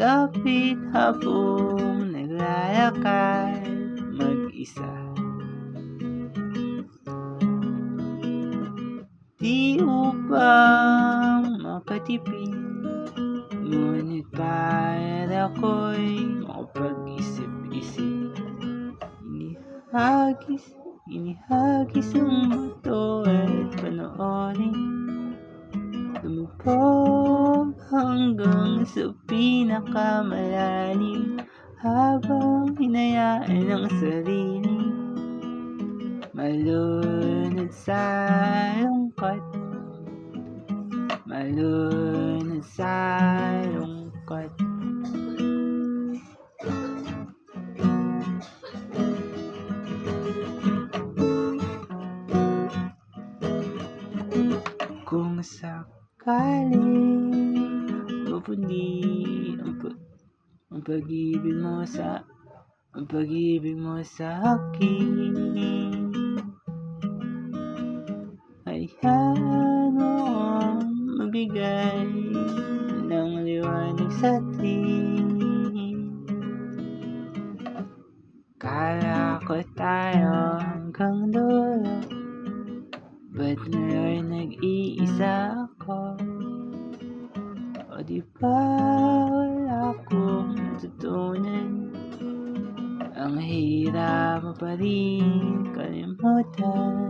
Kapit hapong naglalakad mag-isa, di upang makatipid, ngunit para ako'y makapag-isip-isip. Inihagis ang buto at panoorin, lumubog hanggang sa pinakamalalim, habang hinayaan ang sarili malunod sa lungkot, malunod sa lungkot. Kung sakaling mapundi ang pag-ibig mo sa akin, hayaan mo akong magbigay ng liwanag sa atin. Kala ko tayo hanggang dulo, ba't ngayon nag-iisa ako? O di ba wala akong natutunan? Ang hirap mo pa rin kalimutan.